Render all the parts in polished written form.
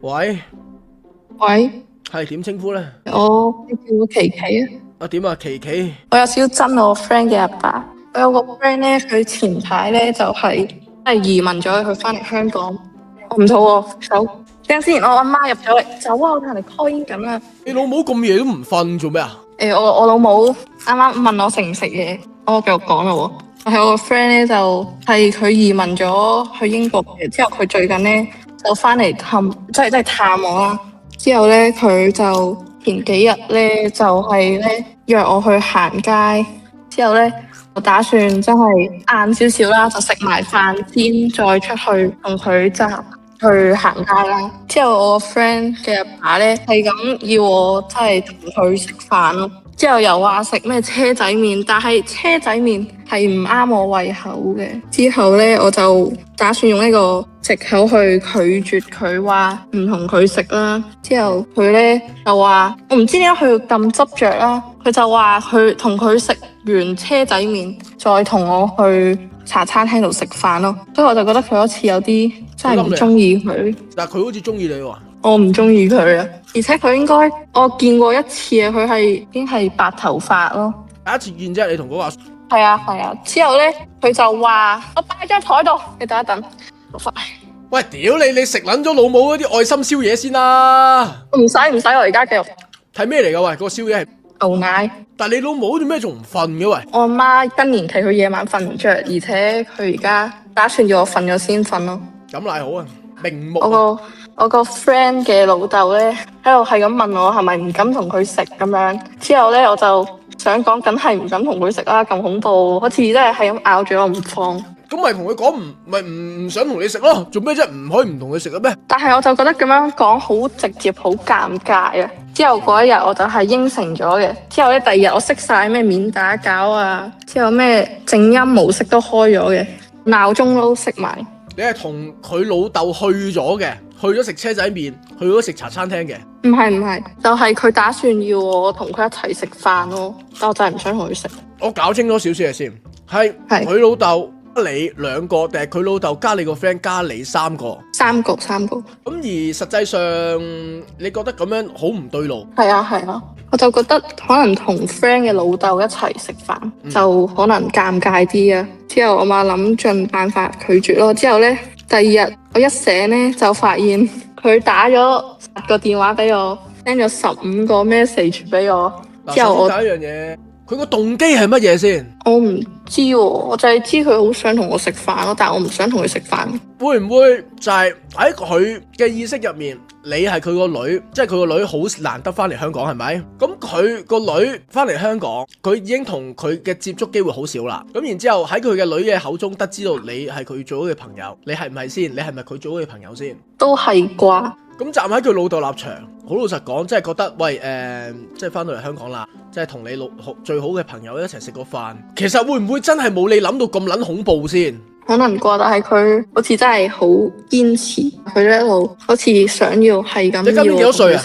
喂，喂，係點稱呼咧？我叫琪琪啊。點啊？琪琪，我有少少憎我 friend 嘅阿爸。我有個 friend 咧，佢前排咧就係移民咗，佢翻嚟香港。我唔肚餓，走。等陣先，我阿媽入咗嚟，走啊！我同人哋 call in 緊啊。你老母咁夜都唔瞓做咩啊？我老母啱啱問我食唔食嘢，我繼續講啦喎。我係我個 friend 咧，就係佢移民咗去英國嘅，之後佢最近咧就翻嚟即係探我啦。之後咧佢就前幾日咧就係咧約我去行街。之後咧我打算真係晏少少啦，就食埋飯先，再出去同佢去行街啦。之後我個 friend 嘅阿爸咧係咁要我真係同佢食飯咯。之後又話食咩車仔麵，但係車仔麵係唔啱我胃口嘅。之後咧我就打算用呢個藉口去拒絕佢，話唔同佢食啦。之後佢咧就話我唔知點解佢咁執着啦。佢就話佢同佢食完車仔麵，再同我去茶餐廳度食飯咯。所以我就覺得佢好似有啲真係唔中意佢。但係佢好似中意你喎。我唔中意佢啊，而且佢應該我見過一次啊，佢係已經係白頭髮咯。第一次見啫，你同嗰個係啊。之後咧，佢就話我擺喺張台度，你等一等，快。喂，屌你食撚咗老母嗰啲愛心宵夜先啦！唔使，我而家繼續。睇咩嚟㗎？喂，個宵夜係牛奶。但係你老母做咩仲唔瞓嘅？喂，我阿媽更年期，佢夜晚瞓唔着，而且佢而家打算要我瞓咗先瞓咯。飲奶好啊，明目。我個 friend 嘅老豆咧喺度係咁問我係咪唔敢同佢食咁樣。之後咧我就想講，梗係唔敢同佢食啦，咁恐怖，好似真係咁咬住我唔放。咁咪同佢講唔想同你食咯，做咩啫？唔可以唔同佢食嘅咩？但係我就覺得咁樣講好直接，好尷尬啊！之後嗰一日我就係應承咗嘅。之後咧第二日我熄晒咩免打攪啊，之後咩靜音模式都開咗嘅，鬧鐘都熄埋。你係同佢老豆去咗嘅，去咗食車仔麵，去咗食茶餐廳嘅？唔係，就係佢打算要我同佢一齊食飯咯，但我就係唔想同佢食。我搞清楚少少嘢先，係佢老豆加你兩個，定係佢老豆加你個 friend 加你三個？三個。咁而實際上，你覺得咁樣好唔對路？係啊，我就覺得可能同 friend 嘅老豆一齊食飯，就可能尷尬啲啊。之後我咪諗盡辦法拒絕咯。之後呢，第二日我一醒呢，就發現佢打咗8個電話俾我，send 咗15個 message 俾我。之後我第一樣嘢，佢個動機係乜嘢先？我唔知喎，我就係知佢好想同我食飯咯，但係我唔想同佢食飯。會唔會就係喺佢嘅意識入面，你係佢個女，即係佢個女好難得翻嚟香港係咪？咁佢個女翻嚟香港，佢已經同佢嘅接觸機會好少啦。咁然之後喺佢嘅女嘅口中得知到你係佢最好嘅朋友，你係唔係先？你係咪佢最好嘅朋友先？都係啩？咁站喺佢老豆立場，好老實講，即係覺得喂即係翻到嚟香港啦，即係同你最好嘅朋友一齊食個飯，其實會唔會真係冇你諗到咁撚恐怖先？可能啩，但係佢好似真係好堅持，佢一路好似想要係咁。你今年幾多歲啊？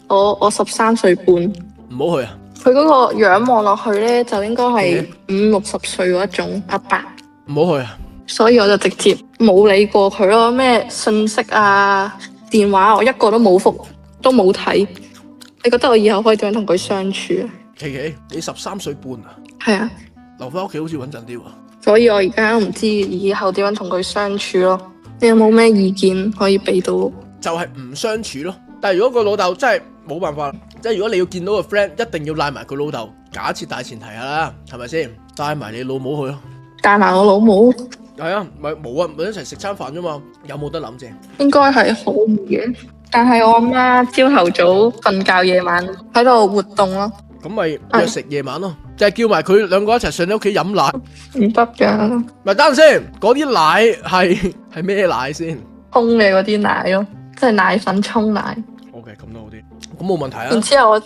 我13歲半。唔好去啊！佢嗰個樣望落去咧，就應該係50-60歲嗰一種阿伯。唔好去啊！所以我就直接冇理過佢咯，咩信息啊、電話我一個都冇覆，都冇睇。你覺得我以後可以點樣同佢相處啊？琪琪，你13歲半啊？係啊，留翻屋企好似穩陣啲喎。所以我而家都唔知以後點樣同佢相處咯。你有冇咩意見可以俾到？就係唔相處咯。但係如果個老豆真係冇辦法，即係如果你要見到個 friend，一定要賴埋佢老豆。假設大前提啦，係咪先？帶埋你老母去咯。帶埋我老母？係啊，咪冇啊，咪一齊食餐飯啫嘛。有冇得諗啫？應該係可以嘅，但係我阿媽朝頭早瞓覺，夜晚喺度活動咯。咁咪約食夜晚咯，就係叫埋佢兩個一齊上你屋企飲奶。唔得㗎。咪等陣先，嗰啲奶係咩奶先？沖嘅嗰啲奶咯，即係奶粉沖奶。OK，咁都好啲，咁冇問題啊。然之後我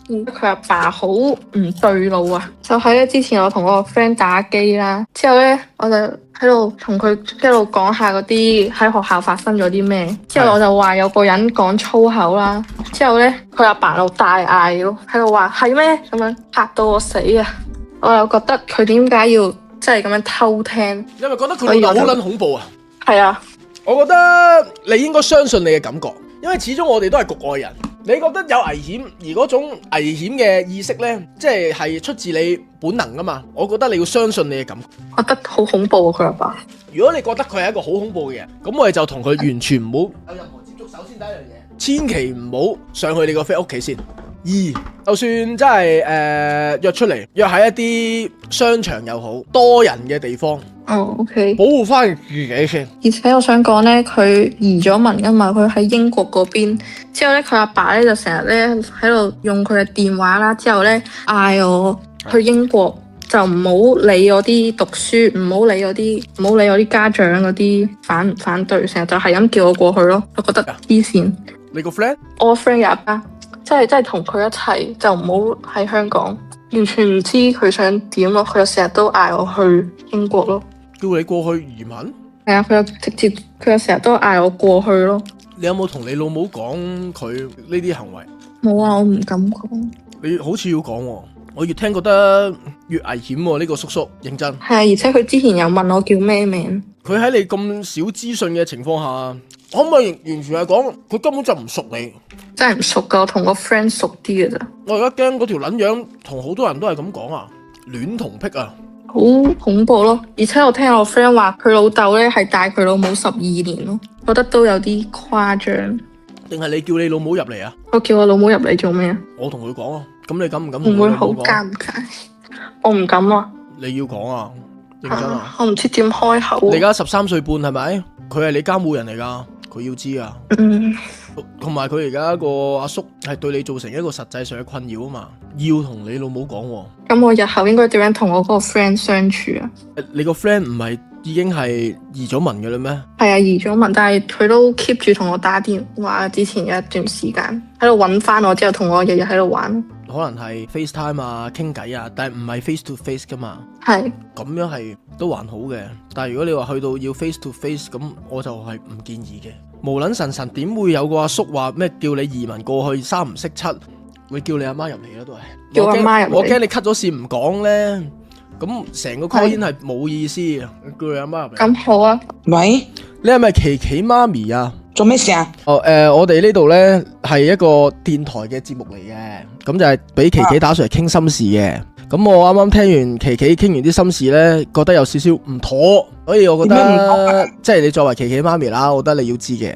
見到佢阿爸好唔對路啊，就喺咧之前我同我個 friend 打機啦，之後咧我就喺度同佢一路講下嗰啲喺學校發生咗啲咩，之後我就話有個人講粗口啦，之後咧佢阿爸就大嗌咯，喺度話係咩咁樣，嚇到我死啊！我又覺得佢點解要即係咁樣偷聽？因為覺得佢老豆好撚恐怖啊！係啊，我覺得你應該相信你嘅感覺，因為始終我哋都係局外人。你覺得有危險，而嗰種危險嘅意識呢，即係出自你本能噶嘛？我覺得你要相信你嘅感覺。覺得好恐怖啊！佢阿爸。如果你覺得佢係一個好恐怖嘅人，咁我哋就同佢完全唔好有任何接觸。首先第一樣嘢，千祈唔好上去你個 friend 屋企先。就算真係約出嚟，約喺一啲商場又好，多人嘅地方。OK。保護翻自己先。而且我想講咧，佢移咗民噶嘛，佢喺英國嗰邊。之後咧，佢阿爸咧就成日咧喺度用佢嘅電話啦。之後咧嗌我去英國就唔好理我啲讀書，唔好理我啲家長嗰啲反對，成日就係咁叫我過去咯。我覺得黐線。你個 friend？我 friend 有一家。真係同佢一齊就唔好喺香港，完全唔知佢想點咯。佢又成日都嗌我去英國咯，叫你過去移民。係啊，佢又成日都嗌我過去咯。你有冇同你老母講佢呢啲行為？冇啊，我唔敢講。你好似要講喎，我越聽覺得越危險喎。呢個叔叔認真。係啊，而且佢之前有問我叫咩名。佢喺你咁少資訊嘅情況下，可唔可以完全係講佢根本就唔熟你？真係唔熟噶，我同個 friend 熟啲嘅咋。我而家驚嗰條撚樣同好多人都係咁講啊，戀童癖啊，好恐怖咯！而且我聽我 friend 話，佢老豆咧係帶佢老母12年咯，覺得都有啲誇張。定係你叫你老母入嚟啊？我叫我老母入嚟做咩啊？我同佢講啊，咁你敢唔敢同佢講？唔會好尷尬？我唔敢啊！你要講啊，認真啊！我唔知點開口。你而家13歲半係咪？佢係你監護人嚟噶，佢要知啊。同埋佢而家個阿叔係對你造成一個實際上嘅困擾啊嘛，要同你老母講。咁我日後應該點樣同我嗰個 friend 相處啊？你個 friend 唔係已經係移咗民嘅啦咩？係啊，移咗民，但係佢都 keep 住同我打電話。之前有一段時間喺度揾翻我之後，同我日日喺度玩。可能係 FaceTime 啊，傾偈啊，但係唔係 face to face 噶嘛。係咁樣係都還好嘅，但係如果你話去到要 face to face，咁我就係唔建議嘅。無撚神神點會有個阿叔話咩叫你移民過去3唔識7，會叫你阿媽入嚟啦都係。叫阿媽入嚟。我驚你 cut 咗線唔講咧，咁成個 call in 係冇意思嘅。叫你阿媽入嚟。咁好啊。喂，你係咪琪琪媽咪啊？做咩事啊？我哋呢度呢係一個電台嘅節目嚟嘅，咁就係俾琪琪打上嚟傾心事嘅。咁我啱啱聽完琪琪傾完啲心事呢，覺得有少少唔妥，所以我覺得即係你作為琪琪媽咪啦，我覺得你要知嘅。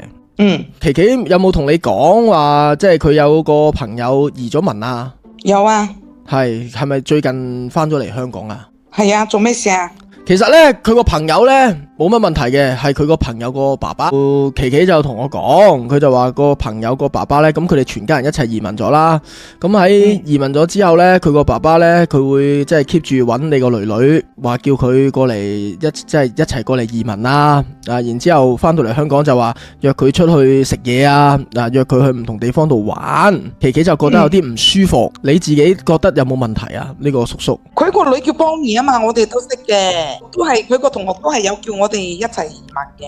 琪琪有冇同你講話，即係佢有個朋友移咗民啊？有啊。係咪最近翻咗嚟香港啊？係啊，做咩事啊？其實咧，佢個朋友咧冇乜問題嘅，係佢個朋友個爸爸。琪琪就同我講，佢就話個朋友個爸爸咧，咁佢哋全家人一齊移民咗啦。咁喺移民咗之後咧，佢個爸爸咧，佢會即係 keep 住揾你個女，話叫佢過嚟一齊過嚟移民啦。然之後翻到嚟香港就話約佢出去食嘢啊，約佢去唔同地方度玩。琪琪就覺得有啲唔舒服，你自己覺得有冇問題啊？呢個叔叔，佢個女叫邦兒啊嘛，我哋都識嘅。都係佢個同學都係有叫我哋一齊移民嘅。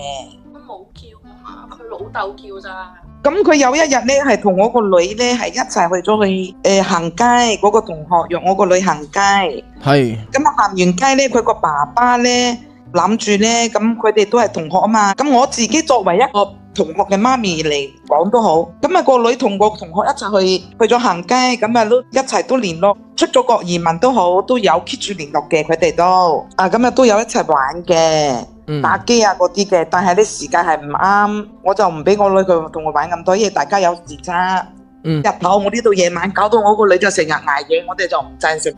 佢冇叫啊嘛，佢老豆叫咋。咁佢有一日咧，係同我個女咧係一齊去咗去行街。嗰個同學約我個女行街。係。咁啊行完街咧，佢個爸爸咧諗住咧，咁佢哋都係同學啊嘛。咁我自己作為一個同學嘅媽咪嚟講都好。咁啊個女同個同學一齊去咗行街，咁啊都一齊都聯絡。出咗國移民都好，都有 keep 住聯絡嘅，佢哋都咁啊都有一齊玩嘅，打機啊嗰啲嘅。但係啲時間係唔啱，我就唔俾我女佢同我玩咁多，因為大家有時差。日頭我呢度夜晚搞到我個女就成日捱夜，我哋就唔贊成。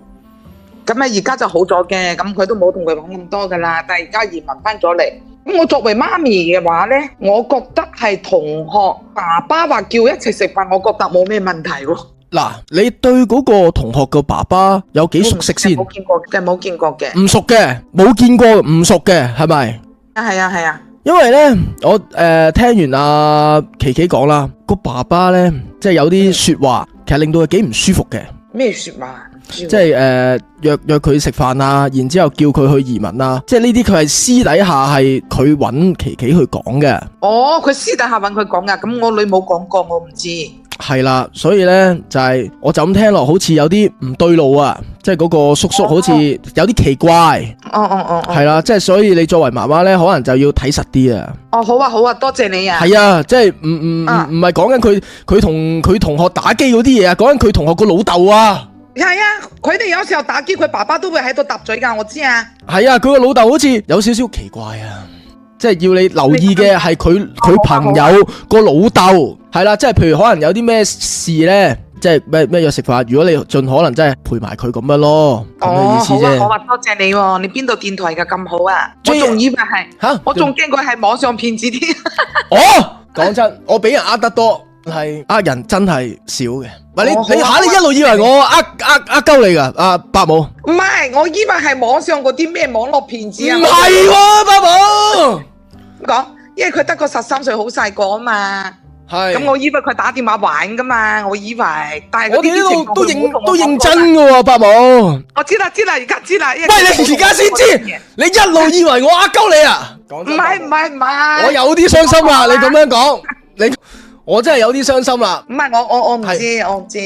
咁啊而家就好咗嘅，咁佢都冇同佢玩咁多噶啦。但係而家移民翻咗嚟，咁我作為媽咪嘅話呢，我覺得係同學爸爸話叫一齊食飯，我覺得冇咩問題喎。嗱，你對嗰個同學個爸爸有幾熟悉先？冇見過嘅，冇見過嘅。唔熟嘅，冇見過，唔熟嘅，係咪？係啊，係啊。因為呢，我聽完阿琪琪講啦，個爸爸呢，即係有啲說話，其實令到佢幾唔舒服嘅。咩說話？即係約佢食飯啊，然之後叫佢去移民啊，即係呢啲佢係私底下係佢揾琪琪去講嘅。哦，佢私底下揾佢講噶，咁我女冇講過，我唔知。係啦，所以咧就係我就咁聽落，好似有啲唔對路啊，即係嗰個叔叔好似有啲奇怪。係啦，即係所以你作為媽媽咧，可能就要睇實啲啊。好啊，多謝你啊。係啊，即係唔係講緊佢同佢同學打機嗰啲嘢啊，講緊佢同學個老豆啊。係啊，佢哋有時候打機，佢爸爸都會喺度搭嘴噶，我知啊。係啊，佢個老豆好似有少少奇怪啊。即係要你留意嘅係佢朋友個老豆，係啦，即係譬如可能有啲咩事咧，即係咩約食飯，如果你盡可能真係陪埋佢咁樣咯，咁嘅意思啫。好啊，多謝你喎，你邊度電台㗎咁好啊？我仲以為係嚇，我仲驚佢係網上騙子添。講真，我俾人呃得多，係呃人真係少嘅。唔係你一路以為我呃鳩你㗎，阿伯母。唔係，我以為係網上嗰啲咩網絡騙子啊。唔係喎，伯母。講，因為佢得個13歲，好細個啊嘛。係。咁我以為佢打電話玩噶嘛，我以為。但係我哋呢度都認真噶喎，伯母。我知啦，而家知啦。喂，你而家先知，你一路以為我呃鳩你啊？唔係。我有啲傷心啦，你咁樣講，我真係有啲傷心啦。唔係我唔知。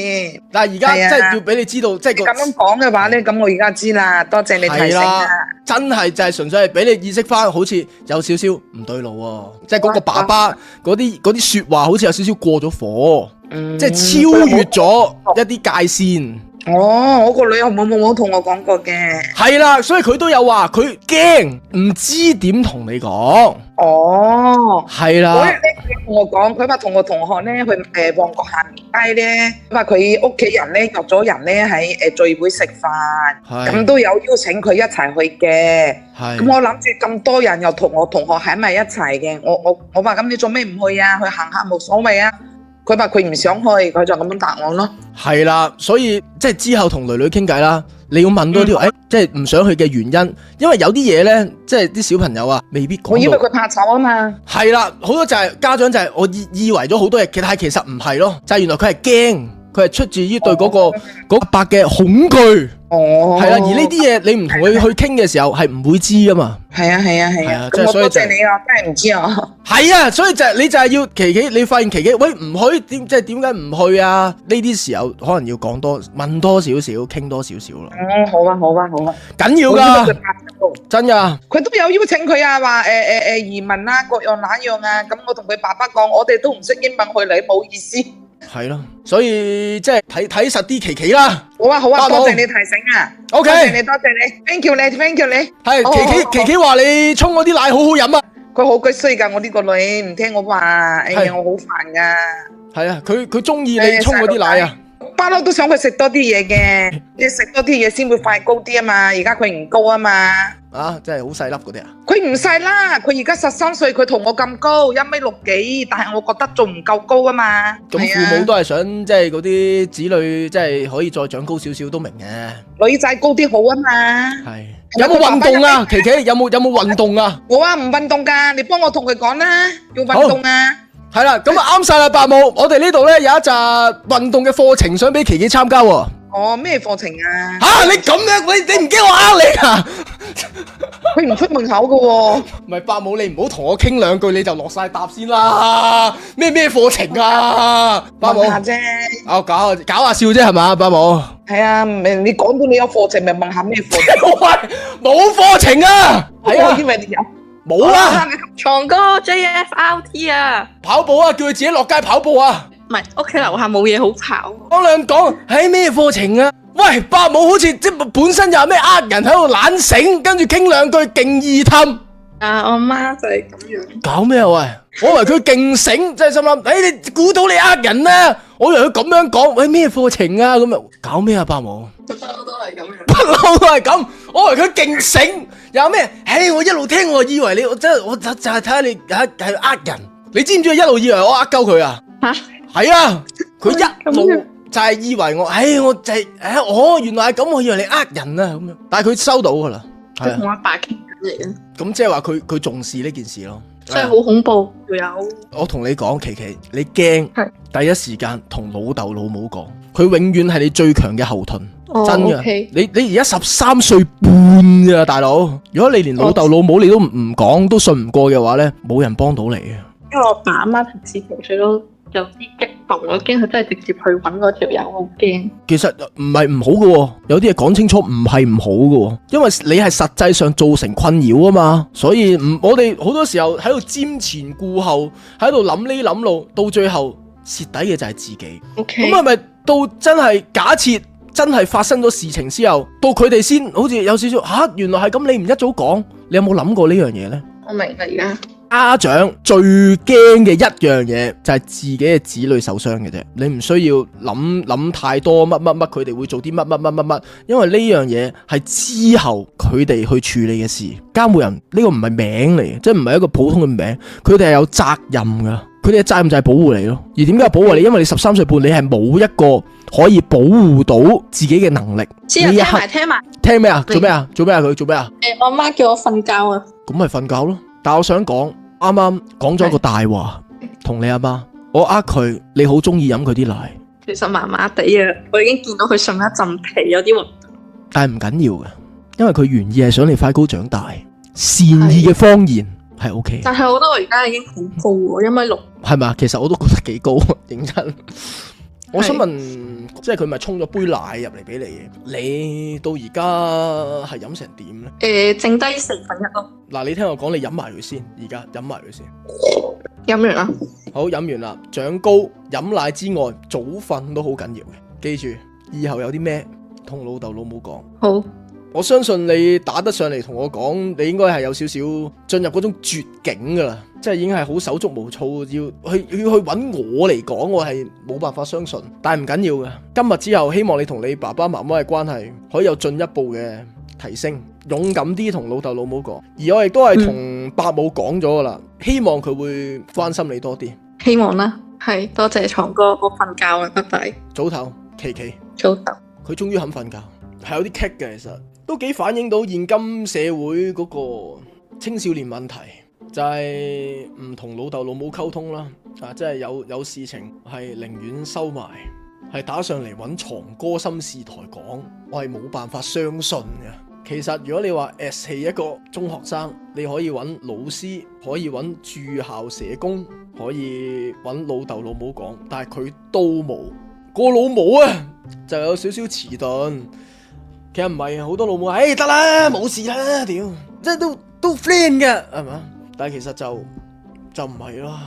但係而家真係要俾你知道，即係咁樣講嘅話咧，咁我而家知啦，多謝你提醒啊。真係就係純粹係俾你意識翻，好似有少少唔對路喎。即係嗰個爸爸嗰啲說話，好似有少少過咗火，即係超越咗一啲界線。我個女又冇同我講過嘅。係啦，所以佢都有話，佢驚唔知點同你講。係啦。嗰日咧，佢同我講，佢話同我同學咧去旺角下面街咧，佢話佢屋企人咧約咗人咧喺聚會食飯，咁都有邀請佢一齊去嘅。咁我諗住咁多人又同我同學喺埋一齊嘅，我話咁你做咩唔去啊？去行下冇所謂啊。佢話佢唔想去，佢就咁樣答我咯。係啦，所以即係之後同女女傾偈啦，你要問多啲，即係唔想去嘅原因，因為有啲嘢咧，即係啲小朋友啊，未必講到。我以為佢怕醜啊嘛。係啦，好多就係家長就係我以為咗好多嘢，但係其實唔係咯，就係原來佢係驚，佢係出自於對嗰個伯嘅恐懼。係啦，而呢啲嘢你唔同佢去傾嘅時候係唔會知噶嘛。係啊。咁我多謝你啊，真係唔知啊。係啊，所以你就係要琪琪，你發現琪琪喂唔去，即係點解唔去啊？呢啲時候可能要問多少少，傾多少少咯。好啊，緊要噶，真噶。佢都有邀請佢啊，話移民啊，各樣那樣啊。咁我同佢爸爸講，我哋都唔識英文，去你冇意思。係咯，所以即係睇實啲琪琪啦。好啊，多謝你提醒啊。OK，多謝你 ，thank you 你。係琪琪話你沖嗰啲奶好好飲啊。佢好鬼衰噶，我呢個女唔聽我話，哎呀我好煩噶。係啊，佢中意你沖嗰啲奶啊。不嬲都想佢食多啲嘢嘅，你食多啲嘢先會快高啲啊嘛。而家佢唔高啊嘛。真係好細粒嗰啲啊！佢唔細啦，佢而家13歲，佢同我咁高1.6米，但係我覺得仲唔夠高啊嘛。咁父母都係想即係嗰啲子女即係可以再長高少少都明嘅。女仔高啲好啊嘛。係。有冇運動啊？琪琪有冇運動啊？我唔運動噶，你幫我同佢講啦，要運動啊。係啦，咁啱晒啦，伯母，我哋呢度咧有一紮運動嘅課程想俾琪琪參加喎。咩課程啊？你咁樣，你唔驚我呃你啊？佢唔出門口噶喎。唔係，伯母，你唔好同我傾兩句你就落晒答先啦。咩課程啊？伯母。問下啫。搞下笑啫係嘛，伯母。係啊，你講到你有課程，咪問下咩課程？喂，冇課程啊。係啊，我以為你有。冇啊！床哥 JFRT 啊，跑步啊，叫佢自己落街跑步啊。唔係，屋企樓下冇嘢好跑。講咩課程啊？喂，伯母好似即本身又係咩呃人喺度懶醒，跟住傾兩句勁易氹。我媽就係咁樣。搞咩啊？喂，我以為佢勁醒，真係心諗，你估到你呃人啦？我以為佢咁樣講，喂咩課程啊？咁啊，搞咩啊？伯母不嬲都係咁樣，不嬲都係咁。我以為佢勁醒，有咩？我一路聽我以為你，我就係睇下你係呃人。你知唔知佢一路以為我呃鳩佢啊？係啊，佢一路就係以為我，我就係原來係咁，我以為你呃人啊咁樣。但係佢收到噶啦，佢同阿爸傾緊嚟嘅。咁即係話佢重視呢件事咯。真係好恐怖，有。我同你講，琪琪，你驚，第一時間同老豆老母講，佢永遠係你最強嘅後盾，真嘅。你而家13歲半咋，大佬？如果你連老豆老母你都唔講，都信唔過嘅話咧，冇人幫到你嘅。因為我爸阿媽平時情緒都有啲激動，我驚佢真係直接去揾嗰條友，好驚。其實唔係唔好嘅，有啲嘢講清楚唔係唔好嘅，因為你係實際上造成困擾啊嘛，所以我哋好多時候喺度瞻前顧後，喺度諗呢諗路，到最後蝕底嘅就係自己。咁係咪到真係假設真係發生咗事情之後，到佢哋先好似有少少原來係咁，你唔一早講，你有冇諗過呢樣嘢呢？我明啦，而家家長最驚嘅一樣嘢就係自己嘅子女受傷嘅啫，你唔需要諗太多乜乜乜，佢哋會做啲乜乜乜乜乜，因為呢樣嘢係之後佢哋去處理嘅事。監護人呢個唔係名嚟嘅，即係唔係一個普通嘅名，佢哋係有責任噶，佢哋嘅責任就係保護你咯。而點解保護你？因為你13歲半，你係冇一個可以保護到自己嘅能力。聽埋聽咩啊？做咩啊？佢做咩啊？我媽叫我瞓覺啊。咁咪瞓覺咯。但我想講，啱啱講咗個大話，同你阿媽，我佢，你好中意飲佢啲奶。其實麻麻地啊，我已經見到佢上一陣皮，有啲核突。但係唔緊要嘅，因為佢原意係想你快高長大，善意嘅謊言係 OK。但係我覺得我而家已經好高喎，1.6米。係咪？其實我都覺得幾高，認真。我想問，即係佢咪沖咗杯奶入嚟俾你？你到而家係飲成點咧？剩低1/4咯。嗱，你聽我講，你飲埋佢先，而家飲埋佢先。飲完啦。好，飲完啦。長高飲奶之外，早瞓都好緊要嘅。記住，以後有啲咩同老豆老母講。好。我相信你打得上嚟同我講，你應該係有少少進入嗰種絕境噶啦，即係已經係好手足無措，要去揾我嚟講，我係冇辦法相信。但係唔緊要嘅，今日之後希望你同你爸爸媽媽嘅關係可以有進一步嘅提升，勇敢啲同老豆老母講。而我亦都係同伯母講咗噶啦，希望佢會關心你多啲。希望啦，係多謝床哥，我瞓覺啦，拜拜。早唞，琪琪。早唞。佢終於肯瞓覺，係有啲棘嘅，其實。都幾反映到現今社會嗰個青少年問題，就係唔同老豆老母溝通啦，即係有事情係寧願收埋，係打上嚟揾床哥心事台講，我係冇辦法相信嘅。其實如果你話 as 係一個中學生，你可以揾老師，可以揾駐校社工，可以揾老豆老母講，但係佢都冇。個老母啊，就有少少遲鈍。其實唔係，好多老母話，得啦，冇事啦，屌，即係都 friend 嘅，係嘛？但係其實就唔係咯。